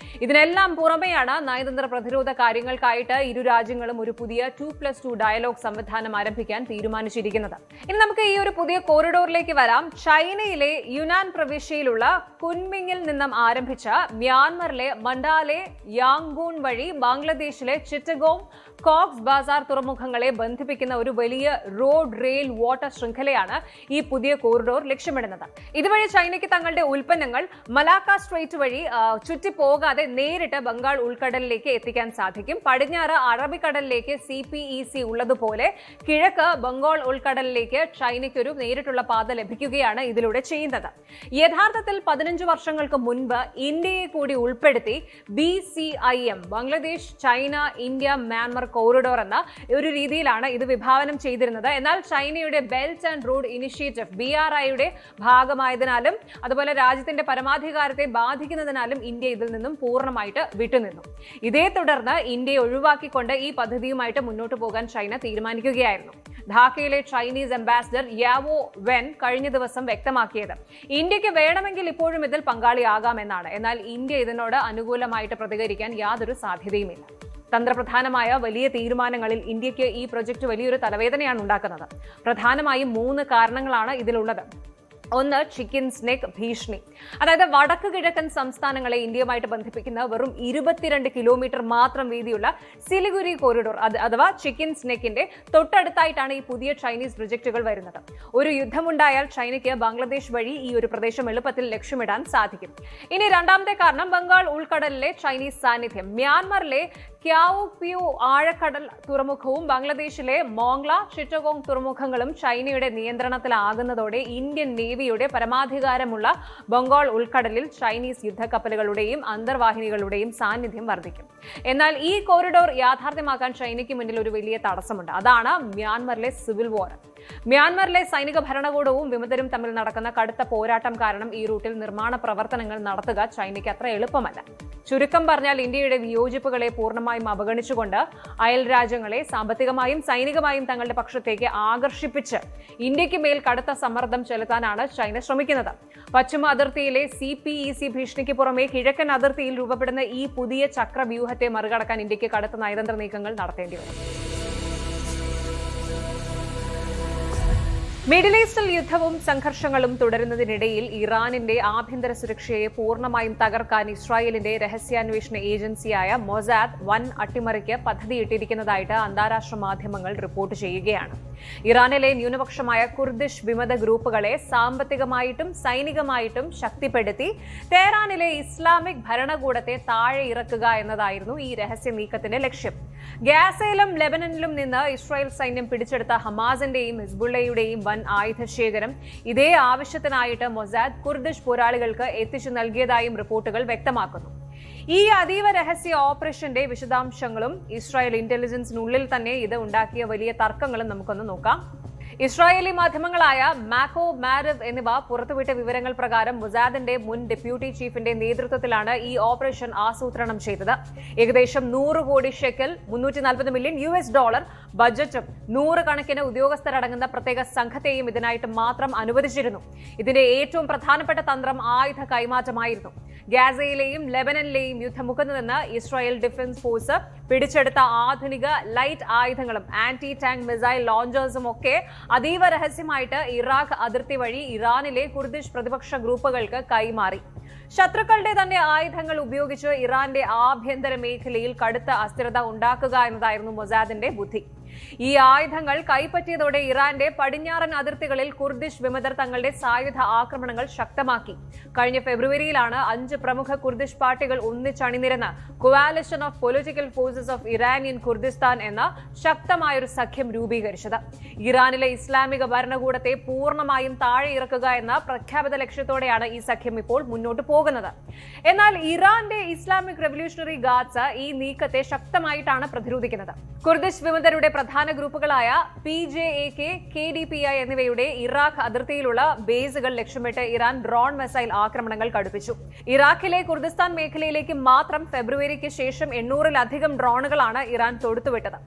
ഇതിനെല്ലാം പുറമെയാണ് നയതന്ത്ര പ്രതിരോധ കാര്യങ്ങൾക്കായിട്ട് ഇരു രാജ്യങ്ങളും ഒരു പുതിയ 2+2 ഡയലോഗ് സംവിധാനം ആരംഭിക്കാൻ തീരുമാനിച്ചിരിക്കുന്നത്. ഇനി നമുക്ക് ഈ ഒരു പുതിയ കോറിഡോറിലേക്ക് വരാം. ചൈനയിലെ യുനാൻ പ്രവിശ്യയിലുള്ള കുൻമിങ്ങിൽ നിന്നും ആരംഭിച്ച മ്യാൻമറിലെ മണ്ടാലെ യാംഗൂൺ വഴി ബംഗ്ലാദേശിലെ ചിറ്റഗോങ് കോക്സ് ബസാർ തുറമുഖങ്ങളെ ബന്ധിപ്പിക്കുന്ന ഒരു വലിയ റോഡ് റെയിൽ വാട്ടർ ശൃംഖലയാണ് ഈ പുതിയ കോറിഡോർ ലക്ഷ്യമിടുന്നത്. ഇതുവഴി ചൈനയ്ക്ക് തങ്ങളുടെ ഉൽപ്പന്നങ്ങൾ മലാക്ക സ്ട്രെയിറ്റ് വഴി ചുറ്റിപ്പോകാതെ നേരിട്ട് ബംഗാൾ ഉൾക്കടലിലേക്ക് എത്തിക്കാൻ സാധിക്കും. പടിഞ്ഞാറ് അറബിക്കടലിലേക്ക് CPEC ഉള്ളതുപോലെ കിഴക്ക് ബംഗാൾ ഉൾക്കടലിലേക്ക് ചൈനയ്ക്ക് ഒരു നേരിട്ടുള്ള പാത ലഭിക്കുകയാണ് ഇതിലൂടെ ചെയ്യുന്നത്. യഥാർത്ഥത്തിൽ 15 വർഷങ്ങൾക്ക് മുൻപ് ഇന്ത്യയെ കൂടി ഉൾപ്പെടുത്തി BCIM Bangladesh China India Myanmar corridor എന്ന ഒരു രീതിയിലാണ് ഇത് വിഭാവനം ചെയ്തിരുന്നത്. എന്നാൽ ചൈനയുടെ ബെൽറ്റ് ആൻഡ് റോഡ് ഇനിഷ്യേറ്റീവ് BRIയുടെ ഭാഗമായതിനാലും അതുപോലെ രാജ്യത്തിന്റെ പരമാധികാരത്തെ ബാധിക്കുന്നതിനാലും ഇന്ത്യ ഇതിൽ നിന്നും പൂർണ്ണമായിട്ട് വിട്ടുനിന്നു. ഇതേ തുടർന്ന് ഇന്ത്യയെ ഒഴിവാക്കിക്കൊണ്ട് ഈ പദ്ധതിയുമായിട്ട് മുന്നോട്ട് പോകാൻ ചൈന തീരുമാനിക്കുകയായിരുന്നു. ധാക്കയിലെ ചൈനീസ് അംബാസിഡർ യാവോ വെൻ കഴിഞ്ഞ ദിവസം വ്യക്തമാക്കിയത് ഇന്ത്യക്ക് വേണമെങ്കിൽ ഇപ്പോഴും ഇതിൽ പങ്കാളിയാകാമെന്നാണ്. എന്നാൽ ഇന്ത്യ ഇതിനോട് അനുകൂലമായിട്ട് പ്രതികരിക്കാൻ യാതൊരു സാധ്യതയുമില്ല. തന്ത്രപ്രധാനമായ വലിയ തീരുമാനങ്ങളിൽ ഇന്ത്യക്ക് ഈ പ്രൊജക്ട് വലിയൊരു തലവേദനയാണ് ഉണ്ടാക്കുന്നത്. പ്രധാനമായും 3 കാരണങ്ങളാണ് ഇതിലുള്ളത്. ഒന്ന്, ചിക്കൻ സ്നെക്ക് ഭീഷണി. അതായത് വടക്ക് കിഴക്കൻ സംസ്ഥാനങ്ങളെ ഇന്ത്യയുമായിട്ട് ബന്ധിപ്പിക്കുന്ന വെറും 22 കിലോമീറ്റർ മാത്രം വീതിയുള്ള സിലിഗുരി കോറിഡോർ അഥവാ ചിക്കൻ സ്നെക്കിന്റെ തൊട്ടടുത്തായിട്ടാണ് ഈ പുതിയ ചൈനീസ് പ്രൊജക്ടുകൾ വരുന്നത്. ഒരു യുദ്ധമുണ്ടായാൽ ചൈനയ്ക്ക് ബംഗ്ലാദേശ് വഴി ഈ ഒരു പ്രദേശം എളുപ്പത്തിൽ ലക്ഷ്യമിടാൻ സാധിക്കും. ഇനി രണ്ടാമത്തെ കാരണം ബംഗാൾ ഉൾക്കടലിലെ ചൈനീസ് സാന്നിധ്യം. മ്യാൻമറിലെ ക്യാവോപ്യൂ ആഴക്കടൽ തുറമുഖവും ബംഗ്ലാദേശിലെ മോംഗ്ല ചിറ്റഗോങ് തുറമുഖങ്ങളും ചൈനയുടെ നിയന്ത്രണത്തിലാകുന്നതോടെ ഇന്ത്യൻ നേവിയുടെ പരമാധികാരമുള്ള ബംഗാൾ ഉൾക്കടലിൽ ചൈനീസ് യുദ്ധക്കപ്പലുകളുടെയും അന്തർവാഹിനികളുടെയും സാന്നിധ്യം വർദ്ധിക്കും. എന്നാൽ ഈ കോറിഡോർ യാഥാർത്ഥ്യമാക്കാൻ ചൈനയ്ക്ക് മുന്നിൽ ഒരു വലിയ തടസ്സമുണ്ട്. അതാണ് മ്യാൻമറിലെ സിവിൽ വാർ. മ്യാൻമറിലെ സൈനിക ഭരണകൂടവും വിമതരും തമ്മിൽ നടക്കുന്ന കടുത്ത പോരാട്ടം കാരണം ഈ റൂട്ടിൽ നിർമ്മാണ പ്രവർത്തനങ്ങൾ നടത്തുക ചൈനയ്ക്ക് അത്ര എളുപ്പമല്ല. ചുരുക്കം പറഞ്ഞാൽ ഇന്ത്യയുടെ വിയോജിപ്പുകളെ പൂർണ്ണമായും അവഗണിച്ചുകൊണ്ട് അയൽ രാജ്യങ്ങളെ സാമ്പത്തികമായും സൈനികമായും തങ്ങളുടെ പക്ഷത്തേക്ക് ആകർഷിപ്പിച്ച് ഇന്ത്യക്ക് മേൽ കടുത്ത സമ്മർദ്ദം ചെലുത്താനാണ് ചൈന ശ്രമിക്കുന്നത്. പശ്ചിമ അതിർത്തിയിലെ CPEC ഭീഷണിക്ക് പുറമെ കിഴക്കൻ അതിർത്തിയിൽ രൂപപ്പെടുന്ന ഈ പുതിയ ചക്രവ്യൂഹത്തെ മറികടക്കാൻ ഇന്ത്യക്ക് കടുത്ത നയതന്ത്ര നീക്കങ്ങൾ നടത്തേണ്ടി വരും. മിഡിൽ ഈസ്റ്റിൽ യുദ്ധവും സംഘർഷങ്ങളും തുടരുന്നതിനിടയിൽ ഇറാനിന്റെ ആഭ്യന്തര സുരക്ഷയെ പൂർണ്ണമായും തകർക്കാൻ ഇസ്രായേലിന്റെ രഹസ്യാന്വേഷണ ഏജൻസിയായ മൊസാദ് വൻ അട്ടിമറിക്ക് പദ്ധതിയിട്ടിരിക്കുന്നതായിട്ട് അന്താരാഷ്ട്ര മാധ്യമങ്ങൾ റിപ്പോർട്ട് ചെയ്യുകയാണ്. ഇറാനിലെ ന്യൂനപക്ഷമായ കുർദിഷ് വിമത ഗ്രൂപ്പുകളെ സാമ്പത്തികമായിട്ടും സൈനികമായിട്ടും ശക്തിപ്പെടുത്തി തെഹ്റാനിലെ ഇസ്ലാമിക് ഭരണകൂടത്തെ താഴെ ഇറക്കുക എന്നതായിരുന്നു ഈ രഹസ്യ നീക്കത്തിന്റെ ലക്ഷ്യം. ഗാസയിലും ലെബനനിലും നിന്ന് ഇസ്രായേൽ സൈന്യം പിടിച്ചെടുത്ത ഹമാസിന്റെയും ഹിസ്ബുള്ളയുടെയും വൻ ആയുധശേഖരം ഇതേ ആവശ്യത്തിനായിട്ട് മൊസാദ് കുർദിഷ് പോരാളികൾക്ക് എത്തിച്ചു നൽകിയതായും റിപ്പോർട്ടുകൾ വ്യക്തമാക്കുന്നു. ഈ അതീവ രഹസ്യ ഓപ്പറേഷന്റെ വിശദാംശങ്ങളും ഇസ്രായേൽ ഇന്റലിജൻസിനുള്ളിൽ തന്നെ ഇത് ഉണ്ടാക്കിയ വലിയ തർക്കങ്ങളും നമുക്കൊന്ന് നോക്കാം. ഇസ്രായേലി മാധ്യമങ്ങളായ മാക്കോ മാരിവ് എന്നിവ പുറത്തുവിട്ട വിവരങ്ങൾ പ്രകാരം മൊസാദിന്റെ മുൻ ഡെപ്യൂട്ടി ചീഫിന്റെ നേതൃത്വത്തിലാണ് ഈ ഓപ്പറേഷൻ ആസൂത്രണം ചെയ്തത്. ഏകദേശം 100 കോടി ഷെക്കൽ $340 മില്യൺ ബജറ്റും 100 കണക്കിന് ഉദ്യോഗസ്ഥരടങ്ങുന്ന പ്രത്യേക സംഘത്തെയും ഇതിനായിട്ട് മാത്രം അനുവദിച്ചിരുന്നു. ഇതിന്റെ ഏറ്റവും പ്രധാനപ്പെട്ട തന്ത്രം ആയുധ കൈമാറ്റമായിരുന്നു. ഗാസയിലെയും ലെബനനിലെയും യുദ്ധമുഖത്ത് നിന്ന് ഇസ്രായേൽ ഡിഫൻസ് ഫോഴ്സ് പിടിച്ചെടുത്ത ആധുനിക ലൈറ്റ് ആയുധങ്ങളും ആന്റി ടാങ്ക് മിസൈൽ ലോഞ്ചേഴ്സും ഒക്കെ അതീവ രഹസ്യമായിട്ട് ഇറാഖ് അതിർത്തി വഴി ഇറാനിലെ കുർദിഷ് പ്രതിപക്ഷ ഗ്രൂപ്പുകൾക്ക് കൈമാറി. ശത്രുക്കളുടെ തന്നെ ആയുധങ്ങൾ ഉപയോഗിച്ച് ഇറാന്റെ ആഭ്യന്തര മേഖലയിൽ കടുത്ത അസ്ഥിരത ഉണ്ടാക്കുക എന്നതായിരുന്നു മൊസാദിന്റെ ബുദ്ധി. ഈ ആയുധങ്ങൾ കൈപ്പറ്റിയതോടെ ഇറാന്റെ പടിഞ്ഞാറൻ അതിർത്തികളിൽ കുർദിഷ് വിമതർ തങ്ങളുടെ സായുധ ആക്രമണങ്ങൾ ശക്തമാക്കി. കഴിഞ്ഞ ഫെബ്രുവരിയിലാണ് 5 പ്രമുഖ കുർദിഷ് പാർട്ടികൾ ഒന്നിച്ചണിനിരന്ന് coalition of political forces of Iranian Kurdistan എന്ന ശക്തമായൊരു സഖ്യം രൂപീകരിച്ചത്. ഇറാനിലെ ഇസ്ലാമിക ഭരണകൂടത്തെ പൂർണ്ണമായും താഴെ ഇറക്കുക എന്ന പ്രഖ്യാപിത ലക്ഷ്യത്തോടെയാണ് ഈ സഖ്യം ഇപ്പോൾ മുന്നോട്ട് പോകുന്നത്. എന്നാൽ ഇറാന്റെ ഇസ്ലാമിക് റെവല്യൂഷണറി ഗാർഡ്സ് ഈ നീക്കത്തെ ശക്തമായിട്ടാണ് പ്രതിരോധിക്കുന്നത്. കുർദിഷ് വിമതരുടെ പ്രധാന ഗ്രൂപ്പുകളായ PJAK, KDPI എന്നിവയുടെ ഇറാഖ് അതിർത്തിയിലുള്ള ബേസുകൾ ലക്ഷ്യമിട്ട് ഇറാൻ ഡ്രോൺ മിസൈൽ ആക്രമണങ്ങൾ കടുപ്പിച്ചു. ഇറാഖിലെ കുർദിസ്ഥാൻ മേഖലയിലേക്ക് മാത്രം ഫെബ്രുവരിക്ക് ശേഷം 800-ലധികം ഡ്രോണുകളാണ് ഇറാൻ തൊടുത്തുവിട്ടത്.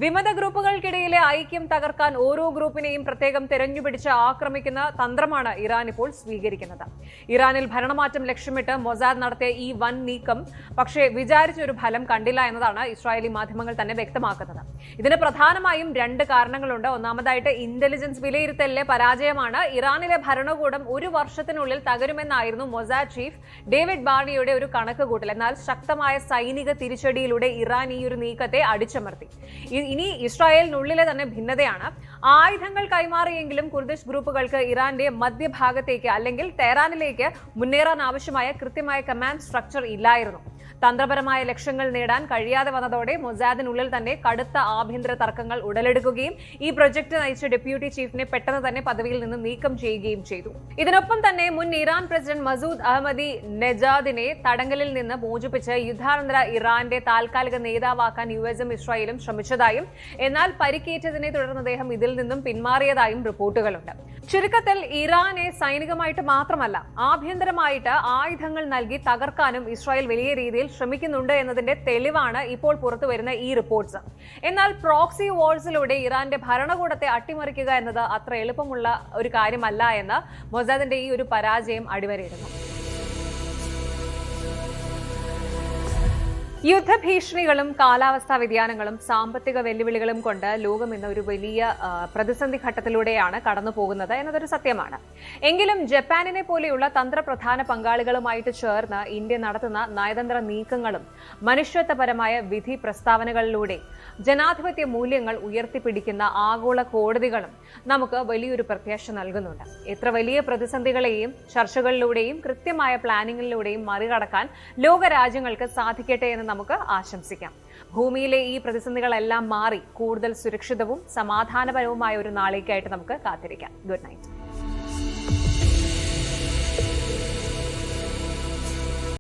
വിമത ഗ്രൂപ്പുകൾക്കിടയിലെ ഐക്യം തകർക്കാൻ ഓരോ ഗ്രൂപ്പിനെയും പ്രത്യേകം തെരഞ്ഞുപിടിച്ച് ആക്രമിക്കുന്ന തന്ത്രമാണ് ഇറാൻ ഇപ്പോൾ സ്വീകരിക്കുന്നത്. ഇറാനിൽ ഭരണമാറ്റം ലക്ഷ്യമിട്ട് മൊസാദ് നടത്തിയ ഈ വൻ നീക്കം പക്ഷേ വിചാരിച്ചൊരു ഫലം കണ്ടില്ല എന്നതാണ് ഇസ്രായേലി മാധ്യമങ്ങൾ തന്നെ വ്യക്തമാക്കുന്നത്. ഇതിന് പ്രധാനമായും 2 കാരണങ്ങളുണ്ട്. ഒന്നാമതായിട്ട് ഇന്റലിജൻസ് വിലയിരുത്തലിലെ പരാജയമാണ്. ഇറാനിലെ ഭരണകൂടം 1 വർഷത്തിനുള്ളിൽ തകരുമെന്നായിരുന്നു മൊസാദ് ചീഫ് ഡേവിഡ് ബാർണിയുടെ ഒരു കണക്കുകൂട്ടൽ. എന്നാൽ ശക്തമായ സൈനിക തിരിച്ചടിയിലൂടെ ഇറാൻ ഈ ഒരു നീക്കത്തെ അടിച്ചമർത്തി. ഇനി ഇസ്രായേലിനുള്ളിലെ തന്നെ ഭിന്നതയാണ്. ആയുധങ്ങൾ കൈമാറിയെങ്കിലും കുർദിഷ് ഗ്രൂപ്പുകൾക്ക് ഇറാന്റെ മധ്യഭാഗത്തേക്ക് അല്ലെങ്കിൽ തെഹ്റാനിലേക്ക് മുന്നേറാൻ ആവശ്യമായ കൃത്യമായ കമാൻഡ് സ്ട്രക്ചർ ഇല്ലായിരുന്നു. തന്ത്രപരമായ ലക്ഷ്യങ്ങൾ നേടാൻ കഴിയാതെ വന്നതോടെ മൊസാദിനുള്ളിൽ തന്നെ കടുത്ത ആഭ്യന്തര തർക്കങ്ങൾ ഉടലെടുക്കുകയും ഈ പ്രൊജക്ട് നയിച്ച ഡെപ്യൂട്ടി ചീഫിനെ പെട്ടെന്ന് തന്നെ പദവിയിൽ നിന്ന് നീക്കം ചെയ്യുകയും ചെയ്തു. ഇതിനൊപ്പം തന്നെ മുൻ ഇറാൻ പ്രസിഡന്റ് മസൂദ് അഹമ്മദി നെജാദിനെ തടങ്കലിൽ നിന്ന് മോചിപ്പിച്ച് യുദ്ധാനന്തര ഇറാന്റെ താൽക്കാലിക നേതാവാക്കാൻ US-ഉം ഇസ്രായേലും ശ്രമിച്ചതായും എന്നാൽ പരിക്കേറ്റതിനെ തുടർന്ന് അദ്ദേഹം ഇതിൽ നിന്നും പിന്മാറിയതായും റിപ്പോർട്ടുകളുണ്ട്. ചുരുക്കത്തിൽ ഇറാനെ സൈനികമായിട്ട് മാത്രമല്ല ആഭ്യന്തരമായിട്ട് ആയുധങ്ങൾ നൽകി തകർക്കാനും ഇസ്രായേൽ വലിയ രീതിയിൽ ശ്രമിക്കുന്നുണ്ട് എന്നതിന്റെ തെളിവാണ് ഇപ്പോൾ പുറത്തുവരുന്ന ഈ റിപ്പോർട്ട്സ്. എന്നാൽ പ്രോക്സി വാൾസിലൂടെ ഇറാന്റെ ഭരണകൂടത്തെ അട്ടിമറിക്കുക എന്നത് അത്ര എളുപ്പമുള്ള ഒരു കാര്യമല്ല എന്ന് മൊസാദിന്റെ ഈ ഒരു പരാജയം അടിവരയിടുന്നു. യുദ്ധഭീഷണികളും കാലാവസ്ഥാ വ്യതിയാനങ്ങളും സാമ്പത്തിക വെല്ലുവിളികളും കൊണ്ട് ലോകം ഇന്ന് ഒരു വലിയ പ്രതിസന്ധി ഘട്ടത്തിലൂടെയാണ് കടന്നു പോകുന്നത് എന്നതൊരു സത്യമാണ്. എങ്കിലും ജപ്പാനിനെ പോലെയുള്ള തന്ത്രപ്രധാന പങ്കാളികളുമായിട്ട് ചേർന്ന് ഇന്ത്യ നടത്തുന്ന നയതന്ത്ര നീക്കങ്ങളും മനുഷ്യത്വപരമായ വിധി പ്രസ്താവനകളിലൂടെ ജനാധിപത്യ മൂല്യങ്ങൾ ഉയർത്തിപ്പിടിക്കുന്ന ആഗോള കോടതികളും നമുക്ക് വലിയൊരു പ്രത്യാശ നൽകുന്നുണ്ട്. എത്ര വലിയ പ്രതിസന്ധികളെയും ചർച്ചകളിലൂടെയും കൃത്യമായ പ്ലാനിങ്ങിലൂടെയും മറികടക്കാൻ ലോകരാജ്യങ്ങൾക്ക് സാധിക്കട്ടെ എന്ന് നമുക്ക് ആശംസിക്കാം. ഭൂമിയിലെ ഈ പ്രതിസന്ധികളെല്ലാം മാറി കൂടുതൽ സുരക്ഷിതവും സമാധാനപരവുമായ ഒരു നാളേക്കായിട്ട് നമുക്ക് കാത്തിരിക്കാം. Good night.